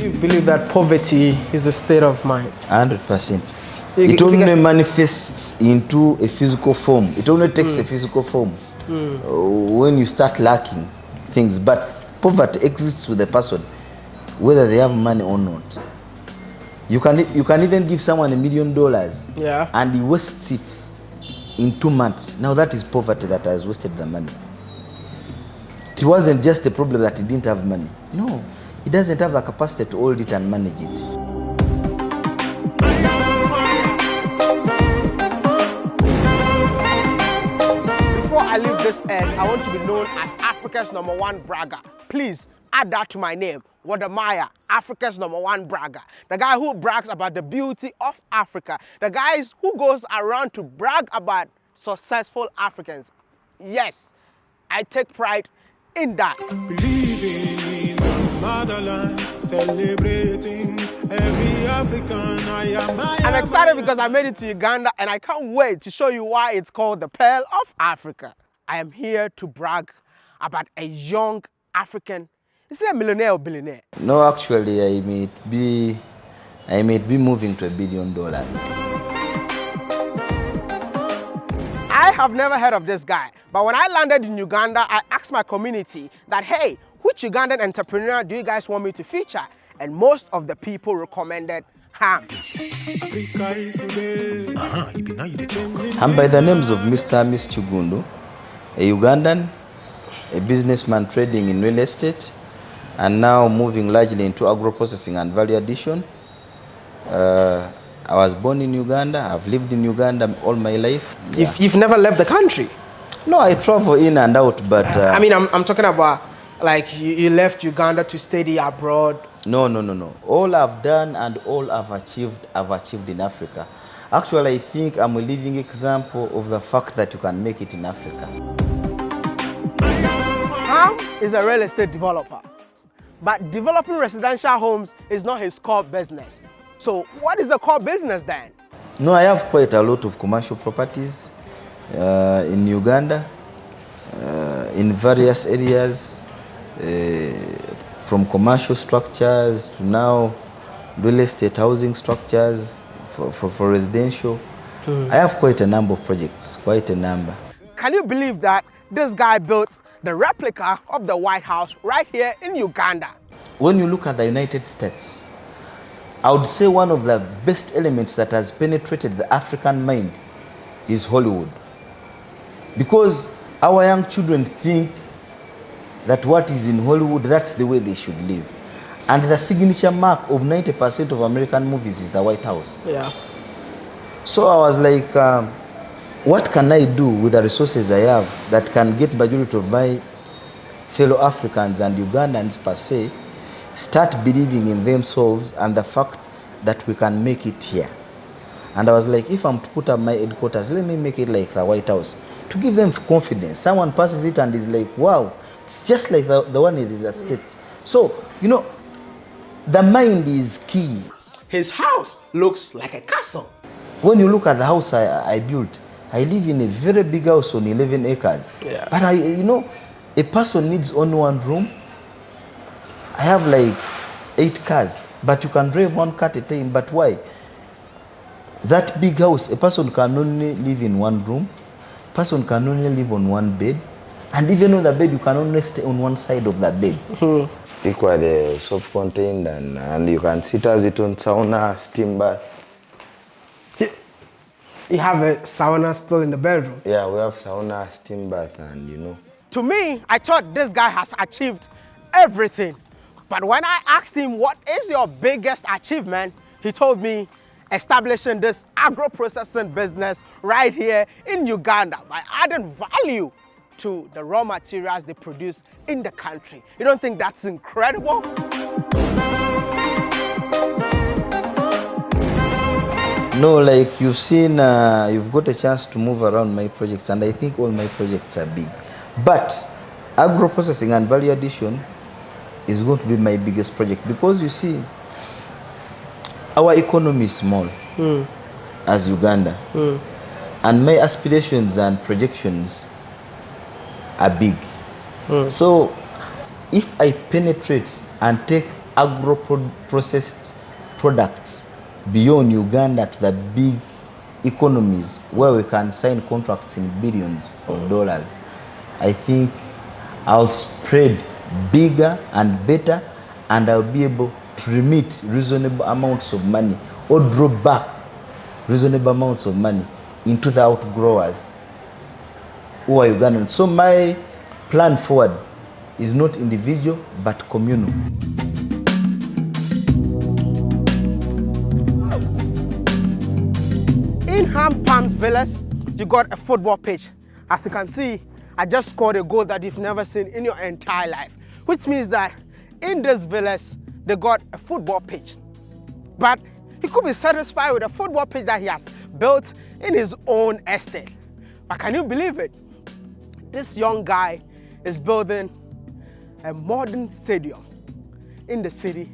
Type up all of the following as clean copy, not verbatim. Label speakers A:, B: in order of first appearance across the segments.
A: you believe that poverty is the state of mind?
B: 100%. It only manifests into a physical form. It only takes a physical form when you start lacking things. But poverty exists with the person, whether they have money or not. You can even give someone $1 million, and he wastes it in 2 months. Now that is poverty that has wasted the money. It wasn't just a problem that he didn't have money. No, he doesn't have the capacity to hold it and manage it.
A: I leave this end, I want to be known as Africa's #1 bragger. Please add that to my name, Wode Maya, Africa's #1 bragger. The guy who brags about the beauty of Africa. The guy who goes around to brag about successful Africans. Yes, I take pride in that.
C: Believing in the motherland, celebrating every African. I'm
A: excited because I made it to Uganda and I can't wait to show you why it's called the Pearl of Africa. I am here to brag about a young African. Is he a millionaire or billionaire?
B: No, actually, I might be moving to $1 billion.
A: I have never heard of this guy, but when I landed in Uganda, I asked my community that, hey, which Ugandan entrepreneur do you guys want me to feature? And most of the people recommended Ham.
B: I'm by the names of Mr. Hamis Kiggundu, a Ugandan, a businessman trading in real estate, and now moving largely into agro-processing and value addition. I was born in Uganda. I've lived in Uganda all my life.
A: Yeah. You've never left the country?
B: No, I travel in and out, but...
A: I mean, I'm talking about, like, you left Uganda to study abroad.
B: No. All I've done and all I've achieved in Africa. Actually, I think I'm a living example of the fact that you can make it in Africa.
A: Ham is a real estate developer, but developing residential homes is not his core business. So what is the core business then?
B: No, I have quite a lot of commercial properties in Uganda, in various areas, from commercial structures to now real estate housing structures for residential. I have quite a number of projects, quite a number.
A: Can you believe that this guy built the replica of the White House right here in Uganda?
B: When you look at the United States, I would say one of the best elements that has penetrated the African mind is Hollywood. Because our young children think that what is in Hollywood, that's the way they should live. And the signature mark of 90% of American movies is the White House.
A: Yeah.
B: So I was like, what can I do with the resources I have that can get majority of my fellow Africans and Ugandans per se start believing in themselves and the fact that we can make it here. And I was like, if I'm to put up my headquarters, let me make it like the White House, to give them confidence. Someone passes it and is like, wow, it's just like the one in the States. So, you know, the mind is key.
D: His house looks like a castle.
B: When you look at the house I built, I live in a very big house on 11 acres.
A: Yeah.
B: But you know, a person needs only one room. I have like 8 cars, but you can drive 1 car at a time. But why? That big house, a person can only live in 1 room. A person can only live on 1 bed. And even on the bed, you can only stay on 1 side of the bed. Equally self-contained, and you can sit as it on sauna, steam bath.
A: You have a sauna still in the bedroom?
B: Yeah, we have sauna, steam bath, and you know.
A: To me, I thought this guy has achieved everything. But when I asked him, what is your biggest achievement? He told me establishing this agro-processing business right here in Uganda by adding value to the raw materials they produce in the country. You don't think that's incredible?
B: No, like you've seen, you've got a chance to move around my projects, and I think all my projects are big. But agro-processing and value addition is going to be my biggest project, because you see, our economy is small as Uganda, and my aspirations and projections are big. So if I penetrate and take agro-processed products beyond Uganda to the big economies where we can sign contracts in billions of dollars, I think I'll spread bigger and better, and I'll be able to remit reasonable amounts of money or draw back reasonable amounts of money into the outgrowers who are Ugandans. So my plan forward is not individual but communal.
A: In Ham Palms Villas, you got a football pitch. As you can see, I just scored a goal that you've never seen in your entire life, which means that in this villas, they got a football pitch. But he could be satisfied with a football pitch that he has built in his own estate. But can you believe it? This young guy is building a modern stadium in the city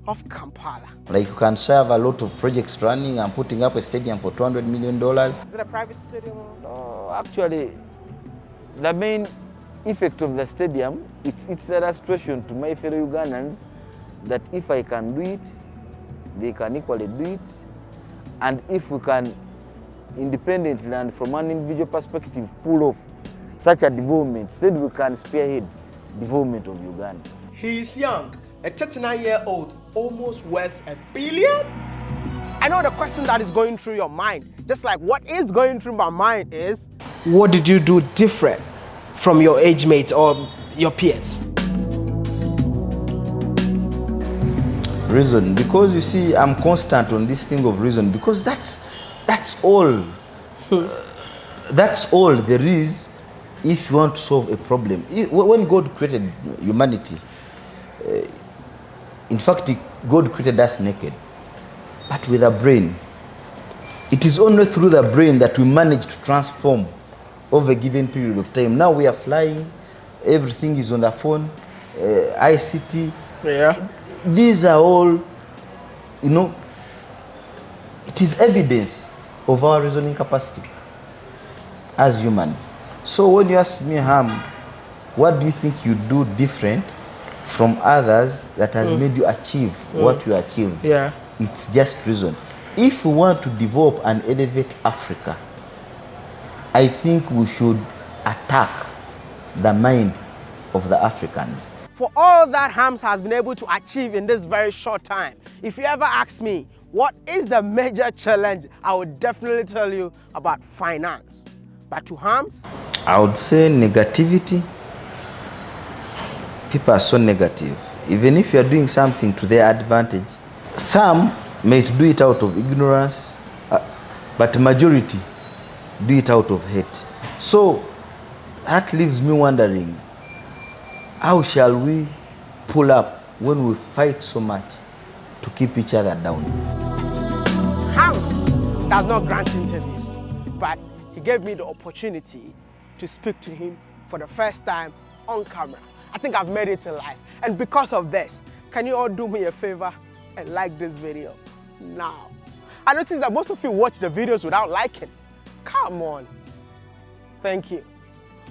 A: of Kampala.
B: Like you can serve a lot of projects running and putting up a stadium for $200 million.
A: Is it a private stadium?
E: No, actually, the main effect of the stadium, it's the illustration to my fellow Ugandans that if I can do it, they can equally do it. And if we can independently and from an individual perspective pull off such a development, then we can spearhead development of Uganda.
D: He is young, a 39-year-old, almost worth $1 billion.
A: I know the question that is going through your mind, just like what is going through my mind is, what did you do different from your age mates or your peers?
B: Reason, because you see, I'm constant on this thing of reason, because that's all. That's all there is if you want to solve a problem. When God created humanity, in fact, God created us naked, but with a brain. It is only through the brain that we manage to transform over a given period of time. Now we are flying, everything is on the phone, ICT.
A: Yeah.
B: These are all, you know, it is evidence of our reasoning capacity as humans. So when you ask me, Ham, what do you think you do different from others that has made you achieve what you achieved?
A: Yeah.
B: It's just reason. If we want to develop and elevate Africa, I think we should attack the mind of the Africans.
A: For all that Hams has been able to achieve in this very short time, if you ever ask me, what is the major challenge, I would definitely tell you about finance. But to Hams,
B: I would say negativity. People are so negative. Even if you are doing something to their advantage, some may do it out of ignorance, but the majority do it out of hate. So that leaves me wondering, how shall we pull up when we fight so much to keep each other down?
A: Hams does not grant interviews, but he gave me the opportunity to speak to him for the first time on camera. I think I've made it in life. And because of this, can you all do me a favor and like this video now? I noticed that most of you watch the videos without liking. Come on. Thank you.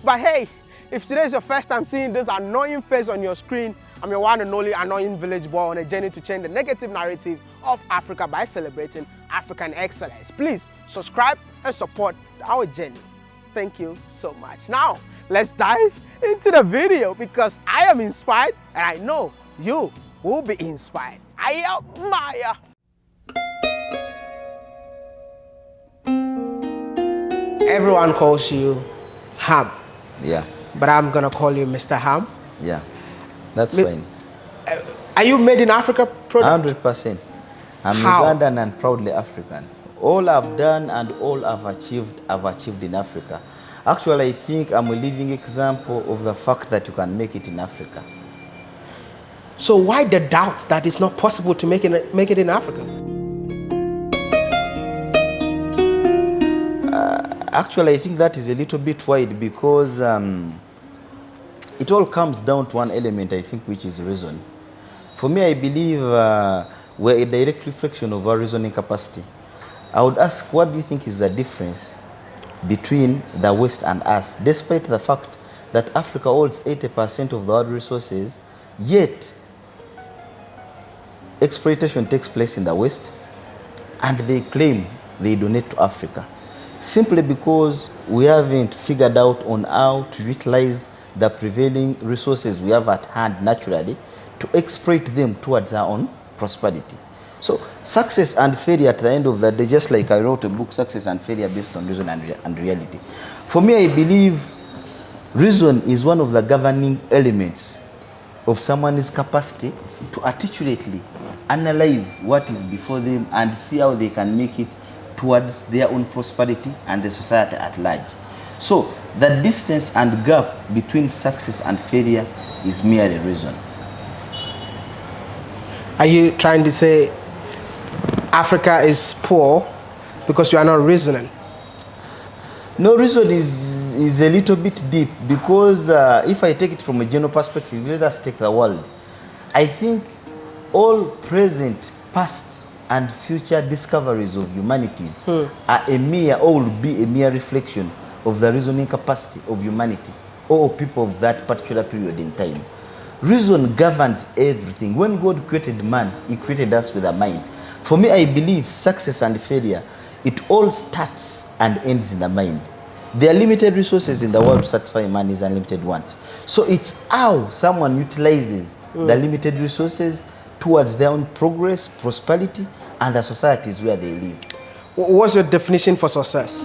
A: But hey, if today is your first time seeing this annoying face on your screen, I'm your one and only annoying village boy on a journey to change the negative narrative of Africa by celebrating African excellence. Please subscribe and support our journey. Thank you so much. Now, let's dive into the video because I am inspired and I know you will be inspired. I am Maya. Everyone calls you Ham.
B: Yeah.
A: But I'm gonna call you Mr. Ham.
B: Yeah, that's fine.
A: Are you made in Africa product?
B: 100%. I'm
A: How?
B: Ugandan and proudly African. All I've done and all I've achieved in Africa. Actually, I think I'm a living example of the fact that you can make it in Africa.
A: So why the doubt that it's not possible to make it in Africa?
B: Actually, I think that is a little bit wide because it all comes down to one element, I think, which is reason. For me, I believe we're a direct reflection of our reasoning capacity. I would ask, what do you think is the difference between the West and us, despite the fact that Africa holds 80% of the world resources, yet exploitation takes place in the West, and they claim they donate to Africa, simply because we haven't figured out on how to utilize the prevailing resources we have at hand naturally to exploit them towards our own prosperity. So success and failure at the end of the day, just like I wrote a book, Success and Failure Based on Reason and Reality. For me, I believe reason is one of the governing elements of someone's capacity to articulately analyze what is before them and see how they can make it towards their own prosperity and the society at large. So the distance and gap between success and failure is merely reason.
A: Are you trying to say Africa is poor because you are not reasoning?
B: No, reason is a little bit deep, because if I take it from a general perspective, let us take the world. I think all present, past, and future discoveries of humanities are a mere, or will be a mere reflection of the reasoning capacity of humanity or people of that particular period in time. Reason governs everything. When God created man, he created us with a mind. For me, I believe success and failure, it all starts and ends in the mind. There are limited resources in the world to satisfy man's unlimited wants. So it's how someone utilizes the limited resources towards their own progress, prosperity, and the societies where they live.
A: What's your definition for success?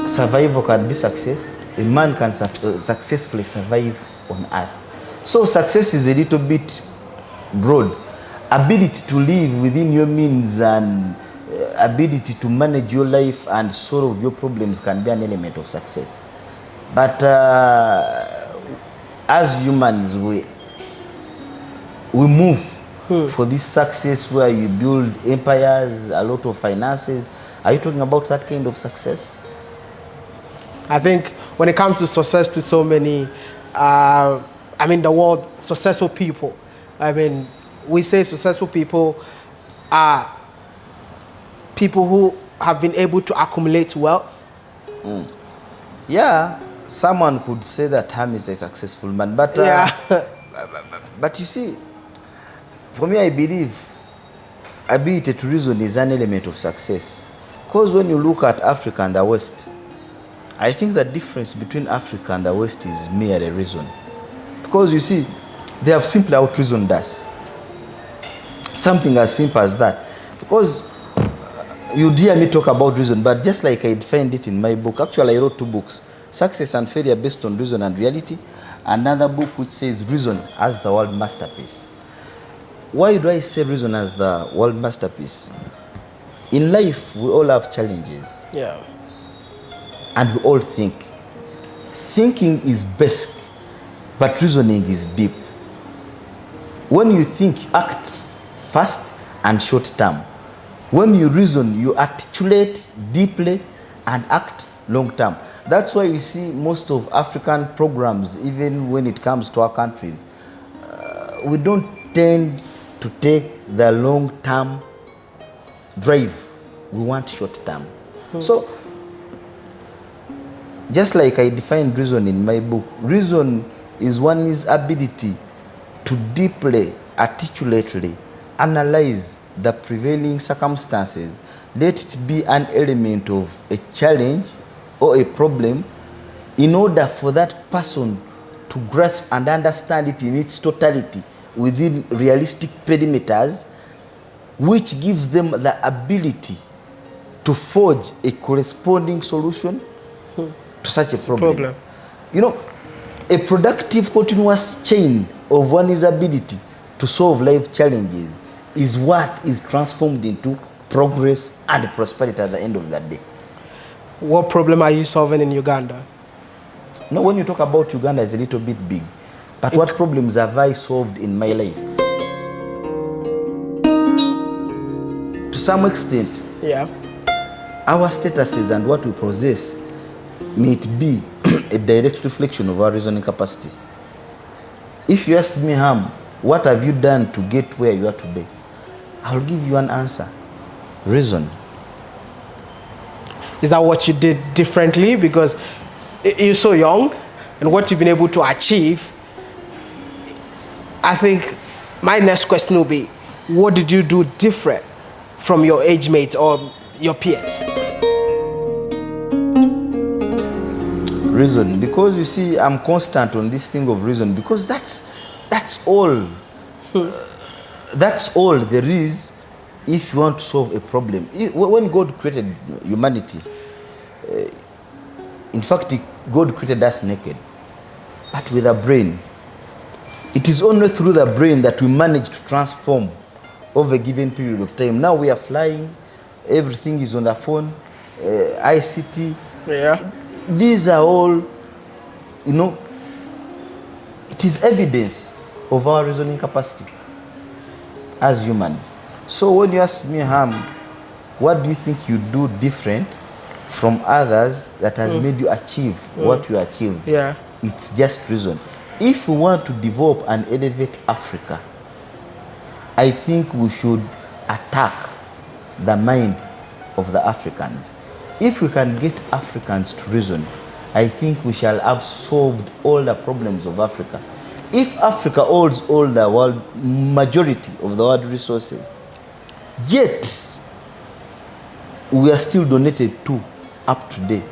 B: Survival can be success. A man can successfully survive on earth. So success is a little bit broad. Ability to live within your means and ability to manage your life and solve your problems can be an element of success. But as humans, we move for this success where you build empires, a lot of finances. Are you talking about that kind of success?
A: I think when it comes to success to so many, the word successful people, we say successful people are people who have been able to accumulate wealth.
B: Yeah, someone could say that Hamis is a successful man, but but you see, for me, I believe ability to reason is an element of success. Because when you look at Africa and the West, I think the difference between Africa and the West is merely reason. Because you see, they have simply out-reasoned us. Something as simple as that. Because you hear me talk about reason, but just like I defined it in my book, actually I wrote 2 books, Success and Failure Based on Reason and Reality, another book which says Reason as the World Masterpiece. Why do I say reason as the world masterpiece? In life, we all have challenges.
A: Yeah.
B: And we all think. Thinking is basic, but reasoning is deep. When you think, you act fast and short term. When you reason, you articulate deeply and act long term. That's why you see most of African programs, even when it comes to our countries, we don't tend to take the long term drive. We want short term. So, just like I defined reason in my book, reason is one's ability to deeply, articulately analyze the prevailing circumstances. Let it be an element of a challenge or a problem in order for that person to grasp and understand it in its totality within realistic perimeters, which gives them the ability to forge a corresponding solution to such a problem. You know, a productive continuous chain of one's ability to solve life challenges is what is transformed into progress and prosperity at the end of that day.
A: What problem are you solving in Uganda?
B: No, when you talk about Uganda, it's a little bit big. But what problems have I solved in my life? To some extent, our statuses and what we possess may it be a direct reflection of our reasoning capacity. If you ask me, Ham, what have you done to get where you are today? I'll give you an answer. Reason.
A: Is that what you did differently? Because you're so young, and what you've been able to achieve I think my next question will be, what did you do different from your age mates or your peers?
B: Reason, because you see, I'm constant on this thing of reason, because that's all. That's all there is if you want to solve a problem. When God created humanity, in fact, God created us naked, but with a brain. It is only through the brain that we manage to transform over a given period of time. Now we are flying, everything is on the phone, ICT.
A: Yeah.
B: These are all, you know, it is evidence of our reasoning capacity as humans. So when you ask me, Ham, what do you think you do different from others that has made you achieve what you achieved?
A: Yeah.
B: It's just reason. If we want to develop and elevate Africa, I think we should attack the mind of the Africans. If we can get Africans to reason, I think we shall have solved all the problems of Africa. If Africa holds all the world, majority of the world resources, yet we are still donated to up to date.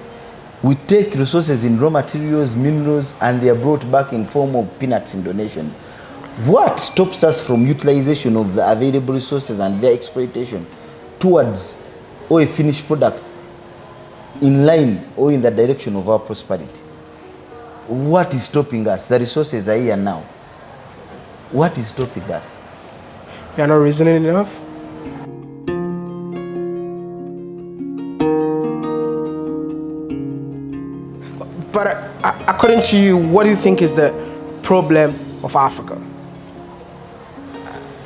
B: We take resources in raw materials, minerals, and they are brought back in form of peanuts in donations. What stops us from utilization of the available resources and their exploitation towards or a finished product in line or in the direction of our prosperity? What is stopping us? The resources are here now. What is stopping us?
A: You're not reasoning enough? But according to you, what do you think is the problem of Africa?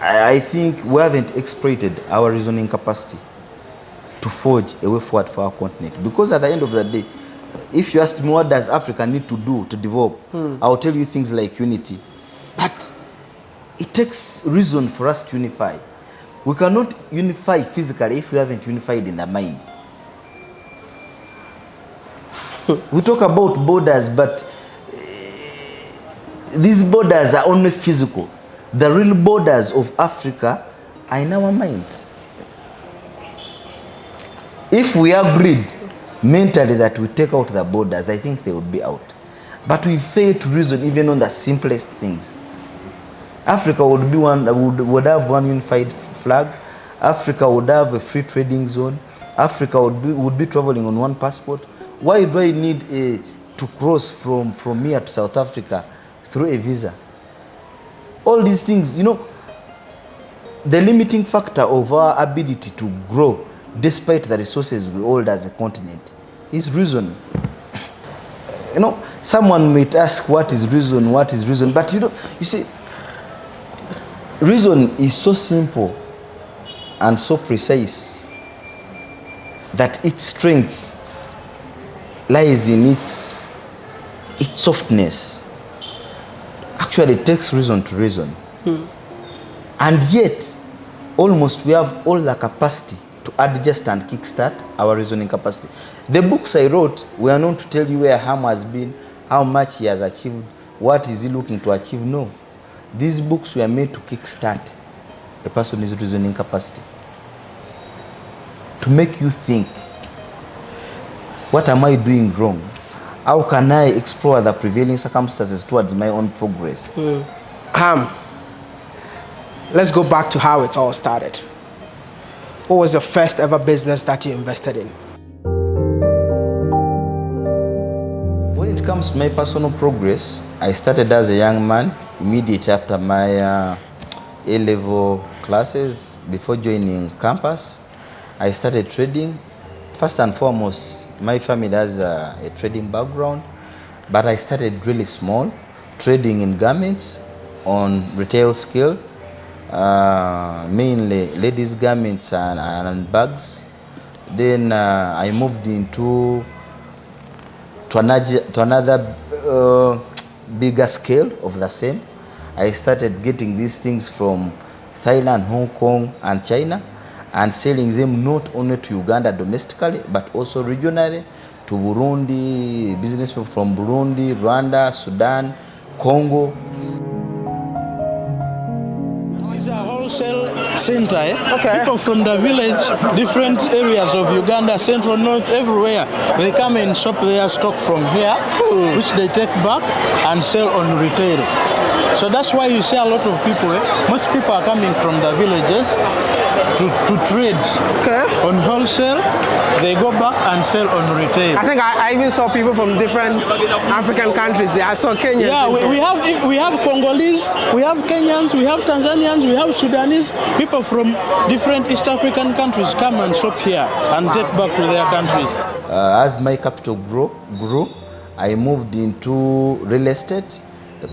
B: I think we haven't exploited our reasoning capacity to forge a way forward for our continent. Because at the end of the day, if you ask me what does Africa need to do to develop, I'll tell you things like unity. But it takes reason for us to unify. We cannot unify physically if we haven't unified in the mind. We talk about borders, but these borders are only physical. The real borders of Africa are in our minds. If we agreed mentally that we take out the borders, I think they would be out. But we fail to reason even on the simplest things. Africa would be would have one unified flag. Africa would have a free trading zone. Africa would be traveling on one passport. Why do I need to cross from here to South Africa through a visa? All these things, you know, the limiting factor of our ability to grow despite the resources we hold as a continent is reason. You know, someone might ask, what is reason? What is reason? But you see, reason is so simple and so precise that its strength lies in its softness. Actually, it takes reason to reason. And yet, almost we have all the capacity to adjust and kickstart our reasoning capacity. The books I wrote were not to tell you where Ham has been, how much he has achieved, what is he looking to achieve. No. These books were made to kickstart a person's reasoning capacity. To make you think, what am I doing wrong? How can I explore the prevailing circumstances towards my own progress?
A: Let's go back to how it all started. What was your first ever business that you invested in?
B: When it comes to my personal progress, I started as a young man, immediately after my A-level classes. Before joining campus, I started trading. First and foremost, my family has a trading background, but I started really small, trading in garments on retail scale, mainly ladies' garments and bags. Then I moved into another bigger scale of the same. I started getting these things from Thailand, Hong Kong, and China, and selling them not only to Uganda domestically, but also regionally to Burundi, business people from Burundi, Rwanda, Sudan, Congo.
C: wholesale center.
A: Okay.
C: People from the village, different areas of Uganda, central, north, everywhere, they come and shop their stock from here, which they take back and sell on retail. So that's why you see a lot of people, most people are coming from the villages to trade on wholesale. They go back and sell on retail.
A: I think I even saw people from different African countries there. I saw Kenyans.
C: Yeah, we have Congolese, we have Kenyans, we have Tanzanians, we have Sudanese. People from different East African countries come and shop here and take back to their countries.
B: As my capital grew, I moved into real estate,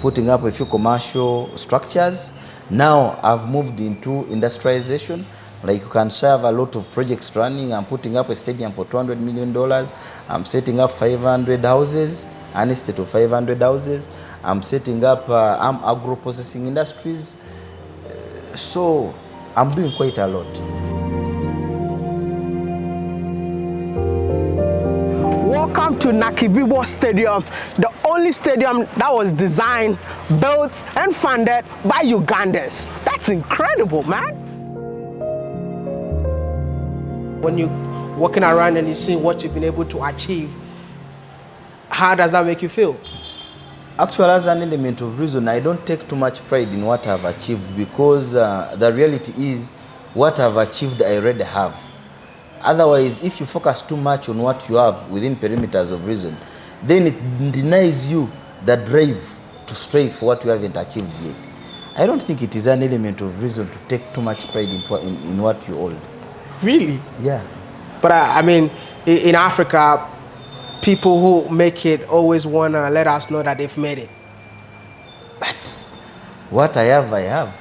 B: putting up a few commercial structures. Now I've moved into industrialization. Like you can serve a lot of projects running. I'm putting up a stadium for $200 million. I'm setting up 500 houses, an estate of 500 houses. I'm setting up agro-processing industries. So I'm doing quite a lot.
A: Welcome to Nakivibo Stadium, the only stadium that was designed, built, and funded by Ugandans. That's incredible, man. When you're walking around and you see what you've been able to achieve, how does that make you feel?
B: Actually, as an element of reason, I don't take too much pride in what I've achieved, because the reality is what I've achieved I already have. Otherwise, if you focus too much on what you have within perimeters of reason, then it denies you the drive to strive for what you haven't achieved yet. I don't think it is an element of reason to take too much pride in what you hold.
A: Really?
B: Yeah.
A: But I mean, in Africa, people who make it always want to let us know that they've made it.
B: But what I have.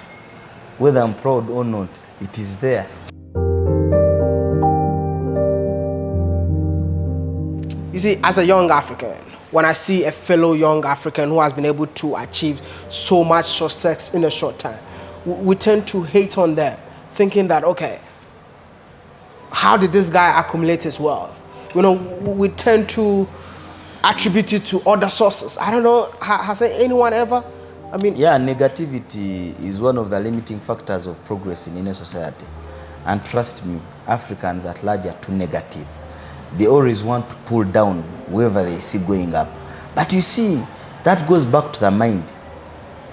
B: Whether I'm proud or not, it is there.
A: You see, as a young African, when I see a fellow young African who has been able to achieve so much success in a short time, we tend to hate on them, thinking that, okay, how did this guy accumulate his wealth? You know, we tend to attribute it to other sources. I don't know, has anyone ever? I mean,
B: yeah, negativity is one of the limiting factors of progress in a society. And trust me, Africans at large are too negative. They always want to pull down whoever they see going up. But you see, that goes back to the mind.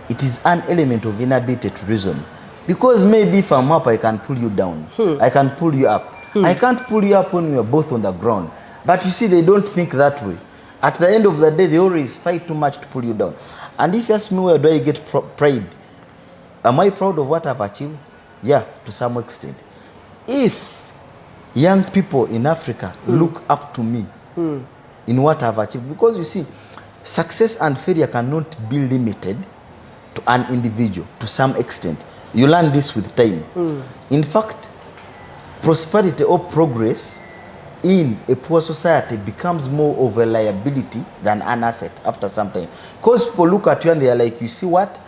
B: It is an element of inability to reason. Because maybe if I'm up, I can pull you down. I can pull you up. I can't pull you up when we are both on the ground. But you see, they don't think that way. At the end of the day, they always fight too much to pull you down. And if you ask me, where do I get pride? Am I proud of what I've achieved? Yeah, to some extent. If young people in Africa look up to me in what I've achieved, because you see, success and failure cannot be limited to an individual to some extent. You learn this with time. In fact, prosperity or progress in a poor society becomes more of a liability than an asset after some time. Because people look at you and they are like, you see what?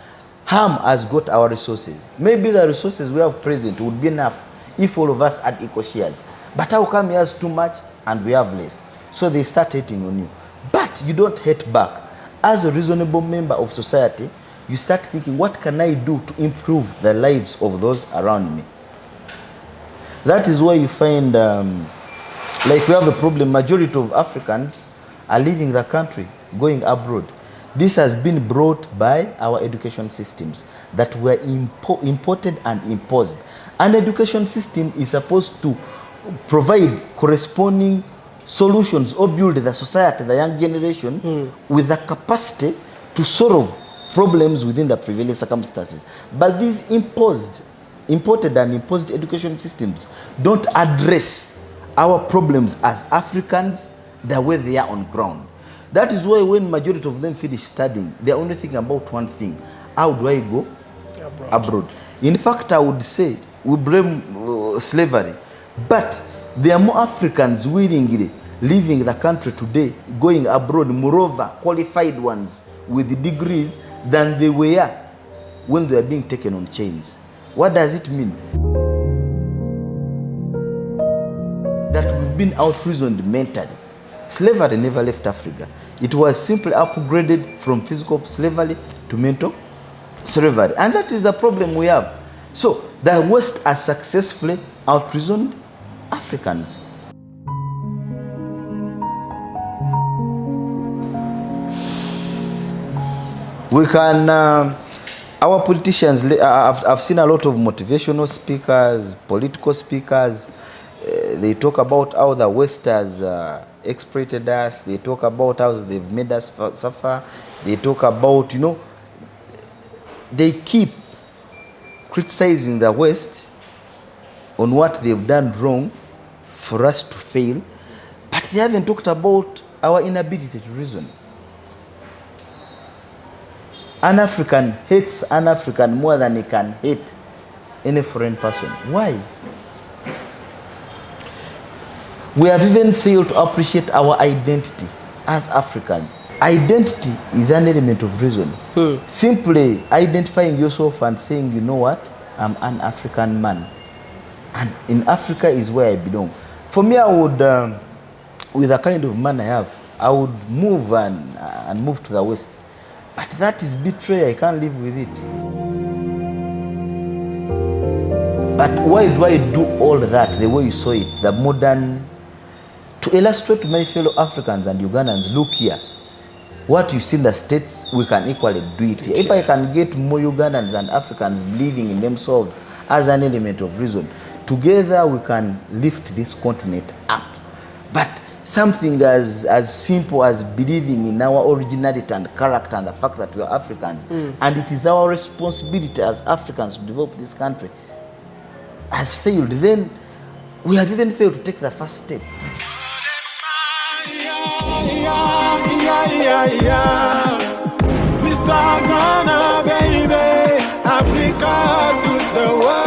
B: Ham has got our resources. Maybe the resources we have present would be enough if all of us had equal shares. But how come he has too much and we have less? So they start hating on you. But you don't hate back. As a reasonable member of society, you start thinking, what can I do to improve the lives of those around me? That is why you find, like we have a problem, majority of Africans are leaving the country, going abroad. This has been brought by our education systems that were imported and imposed. An education system is supposed to provide corresponding solutions or build the society, the young generation, with the capacity to solve problems within the prevailing circumstances. But these imported and imposed education systems don't address our problems as Africans the way they are on ground. That is why when majority of them finish studying, they're only thinking about one thing: how do I go abroad? In fact, I would say we blame slavery, but there are more Africans willingly leaving the country today, going abroad, moreover qualified ones with degrees, than they were when they were being taken on chains. What does it mean? That we've been out-reasoned mentally. Slavery never left Africa. It was simply upgraded from physical slavery to mental slavery. And that is the problem we have. So The West has successfully out-reasoned Africans. We can, our politicians, I've seen a lot of motivational speakers, political speakers. They talk about how the West has exploited us. They talk about how they've made us suffer. They talk about, you know, they keep criticizing the West on what they've done wrong for us to fail, but they haven't talked about our inability to reason. An African hates an African more than he can hate any foreign person. Why? We have even failed to appreciate our identity as Africans. Identity is an element of reason. Simply identifying yourself and saying, you know what, I'm an African man. And in Africa is where I belong. For me, I would, with the kind of man I have, I would move and move to the West. But that is betrayal. I can't live with it. But why do I do all that the way you saw it, the modern, to illustrate to my fellow Africans and Ugandans, look here. What you see in the States, we can equally do it here. If I can get more Ugandans and Africans believing in themselves as an element of reason, together we can lift this continent up. But something as simple as believing in our originality and character and the fact that we are Africans, and it is our responsibility as Africans to develop this country, has failed. Then we have even failed to take the first step.
F: Mr. Ghana, baby, Africa to the world.